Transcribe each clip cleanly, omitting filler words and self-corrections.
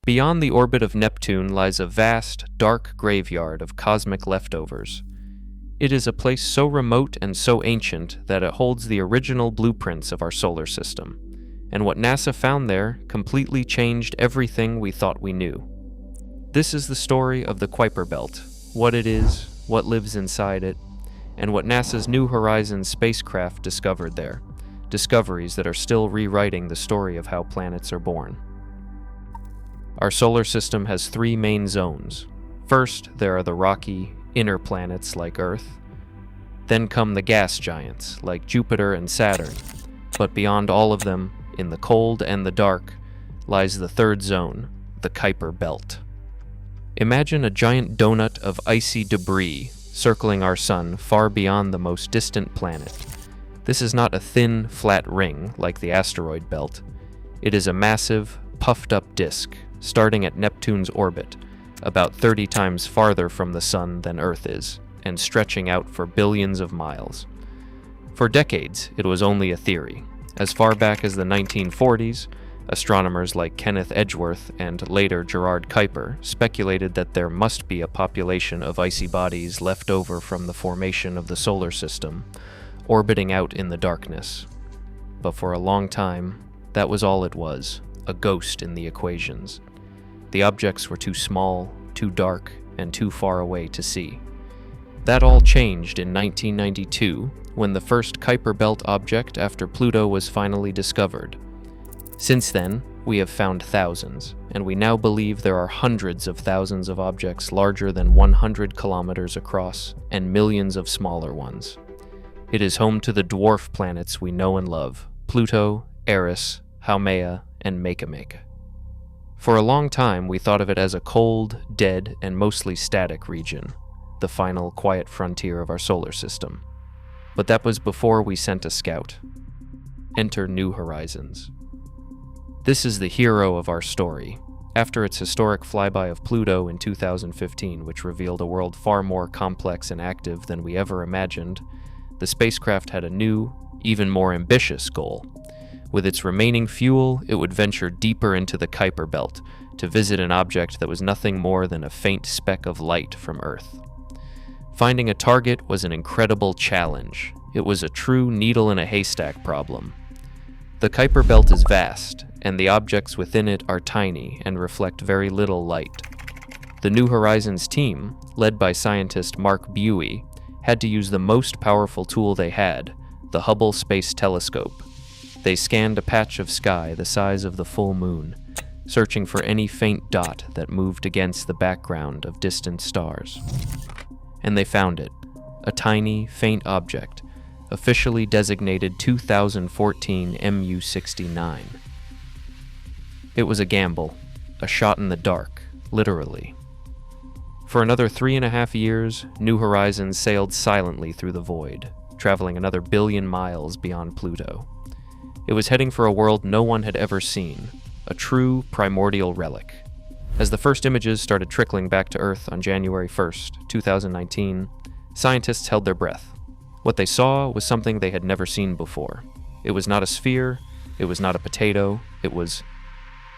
Beyond the orbit of Neptune lies a vast, dark graveyard of cosmic leftovers. It is a place so remote and so ancient that it holds the original blueprints of our solar system, and what NASA found there completely changed everything we thought we knew. This is the story of the Kuiper Belt, what it is, what lives inside it, and what NASA's New Horizons spacecraft discovered there, discoveries that are still rewriting the story of how planets are born. Our solar system has three main zones. First, there are the rocky, inner planets like Earth. Then come the gas giants like Jupiter and Saturn. But beyond all of them, in the cold and the dark, lies the third zone, the Kuiper Belt. Imagine a giant donut of icy debris circling our sun far beyond the most distant planet. This is not a thin, flat ring like the asteroid belt. It is a massive, puffed-up disk, starting at Neptune's orbit, about 30 times farther from the sun than Earth is, and stretching out for billions of miles. For decades, it was only a theory. As far back as the 1940s, astronomers like Kenneth Edgeworth and later Gerard Kuiper speculated that there must be a population of icy bodies left over from the formation of the solar system, orbiting out in the darkness. But for a long time, that was all it was, a ghost in the equations. The objects were too small, too dark, and too far away to see. That all changed in 1992, when the first Kuiper Belt object after Pluto was finally discovered. Since then, we have found thousands, and we now believe there are hundreds of thousands of objects larger than 100 kilometers across, and millions of smaller ones. It is home to the dwarf planets we know and love, Pluto, Eris, Haumea, and Makemake. For a long time, we thought of it as a cold, dead, and mostly static region, the final quiet frontier of our solar system. But that was before we sent a scout. Enter New Horizons. This is the hero of our story. After its historic flyby of Pluto in 2015, which revealed a world far more complex and active than we ever imagined, the spacecraft had a new, even more ambitious goal. With its remaining fuel, it would venture deeper into the Kuiper Belt to visit an object that was nothing more than a faint speck of light from Earth. Finding a target was an incredible challenge. It was a true needle in a haystack problem. The Kuiper Belt is vast, and the objects within it are tiny and reflect very little light. The New Horizons team, led by scientist Mark Buey, had to use the most powerful tool they had, the Hubble Space Telescope. They scanned a patch of sky the size of the full moon, searching for any faint dot that moved against the background of distant stars. And they found it, a tiny, faint object, officially designated 2014 MU69. It was a gamble, a shot in the dark, literally. For another 3.5 years, New Horizons sailed silently through the void, traveling another billion miles beyond Pluto. It was heading for a world no one had ever seen, a true primordial relic. As the first images started trickling back to Earth on January 1st, 2019, scientists held their breath. What they saw was something they had never seen before. It was not a sphere, it was not a potato, it was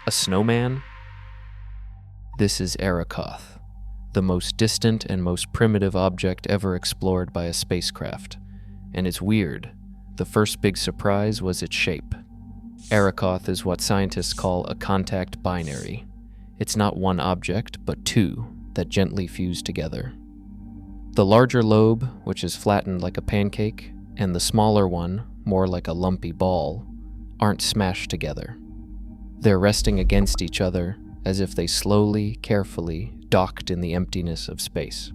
a snowman. This is Arrokoth, the most distant and most primitive object ever explored by a spacecraft. And it's weird. The first big surprise was its shape. Arrokoth is what scientists call a contact binary. It's not one object, but two that gently fuse together. The larger lobe, which is flattened like a pancake, and the smaller one, more like a lumpy ball, aren't smashed together. They're resting against each other as if they slowly, carefully docked in the emptiness of space.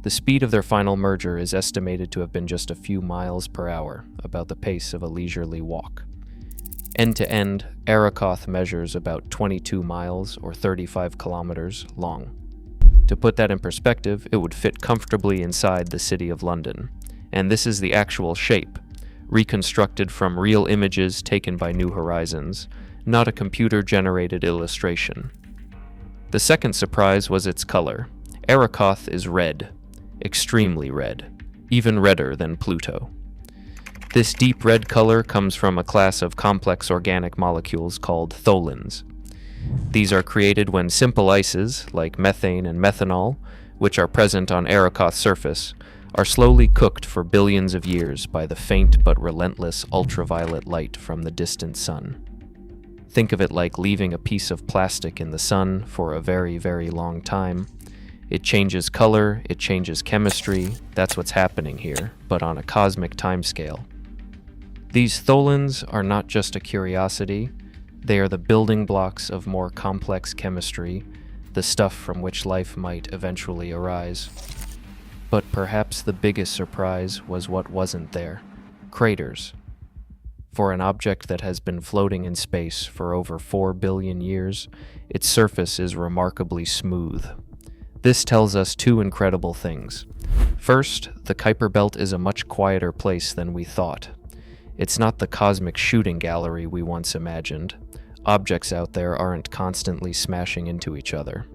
The speed of their final merger is estimated to have been just a few miles per hour, about the pace of a leisurely walk. End to end, Arrokoth measures about 22 miles or 35 kilometers long. To put that in perspective, it would fit comfortably inside the city of London. And this is the actual shape, reconstructed from real images taken by New Horizons, not a computer-generated illustration. The second surprise was its color. Arrokoth is red. Extremely red, even redder than Pluto. This deep red color comes from a class of complex organic molecules called tholins. These are created when simple ices, like methane and methanol, which are present on Arakoth's surface, are slowly cooked for billions of years by the faint but relentless ultraviolet light from the distant sun. Think of it like leaving a piece of plastic in the sun for a very, very long time. It changes color, it changes chemistry, that's what's happening here, but on a cosmic timescale. These tholins are not just a curiosity, they are the building blocks of more complex chemistry, the stuff from which life might eventually arise. But perhaps the biggest surprise was what wasn't there: craters. For an object that has been floating in space for over 4 billion years, its surface is remarkably smooth. This tells us two incredible things. First, the Kuiper belt is a much quieter place than we thought. It's not the cosmic shooting gallery we once imagined. Objects out there aren't constantly smashing into each other.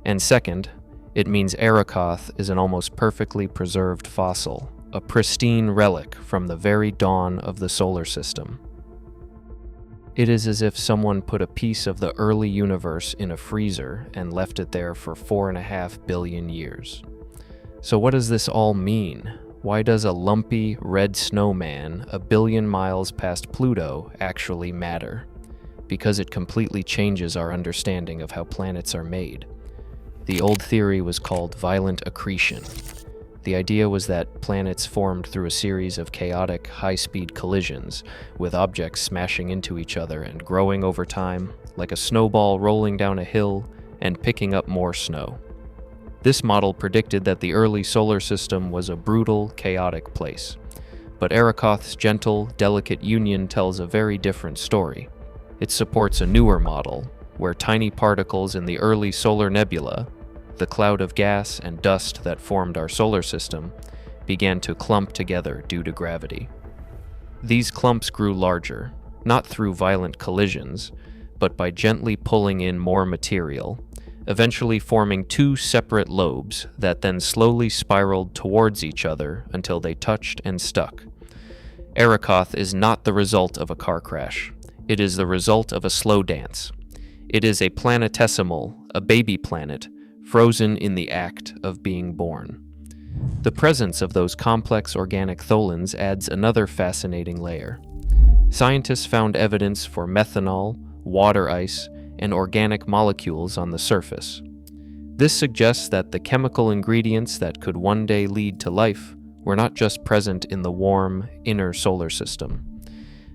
And second, it means Arakoth is an almost perfectly preserved fossil, a pristine relic from the very dawn of the solar system. It is as if someone put a piece of the early universe in a freezer and left it there for 4.5 billion years. So what does this all mean? Why does a lumpy red snowman a billion miles past Pluto actually matter? Because it completely changes our understanding of how planets are made. The old theory was called violent accretion. The idea was that planets formed through a series of chaotic, high-speed collisions, with objects smashing into each other and growing over time, like a snowball rolling down a hill and picking up more snow. This model predicted that the early solar system was a brutal, chaotic place. But Arakoth's gentle, delicate union tells a very different story. It supports a newer model, where tiny particles in the early solar nebula, the cloud of gas and dust that formed our solar system, began to clump together due to gravity. These clumps grew larger, not through violent collisions, but by gently pulling in more material, eventually forming two separate lobes that then slowly spiraled towards each other until they touched and stuck. Arakoth is not the result of a car crash. It is the result of a slow dance. It is a planetesimal, a baby planet, frozen in the act of being born. The presence of those complex organic tholins adds another fascinating layer. Scientists found evidence for methanol, water ice, and organic molecules on the surface. This suggests that the chemical ingredients that could one day lead to life were not just present in the warm, inner solar system.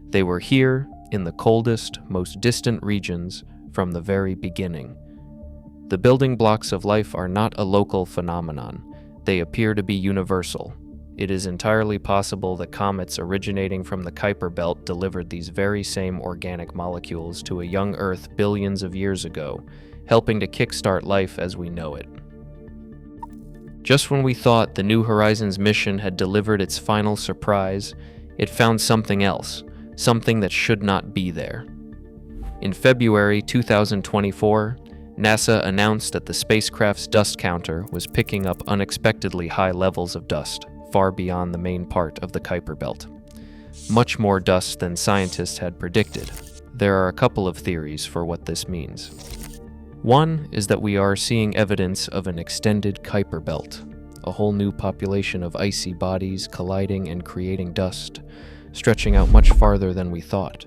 They were here, in the coldest, most distant regions, from the very beginning. The building blocks of life are not a local phenomenon. They appear to be universal. It is entirely possible that comets originating from the Kuiper belt delivered these very same organic molecules to a young Earth billions of years ago, helping to kickstart life as we know it. Just when we thought the New Horizons mission had delivered its final surprise, it found something else, something that should not be there. In February 2024, NASA announced that the spacecraft's dust counter was picking up unexpectedly high levels of dust, far beyond the main part of the Kuiper belt. Much more dust than scientists had predicted. There are a couple of theories for what this means. One is that we are seeing evidence of an extended Kuiper belt, a whole new population of icy bodies colliding and creating dust, stretching out much farther than we thought,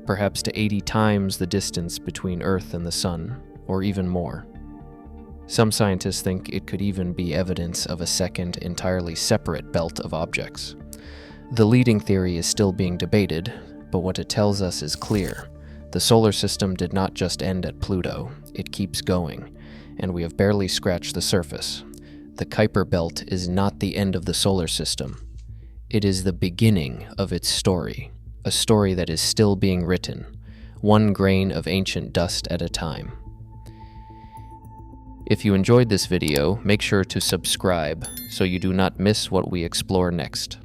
perhaps to 80 times the distance between Earth and the Sun, or even more. Some scientists think it could even be evidence of a second, entirely separate belt of objects. The leading theory is still being debated, but what it tells us is clear. The solar system did not just end at Pluto, it keeps going, and we have barely scratched the surface. The Kuiper belt is not the end of the solar system. It is the beginning of its story, a story that is still being written, one grain of ancient dust at a time. If you enjoyed this video, make sure to subscribe so you do not miss what we explore next.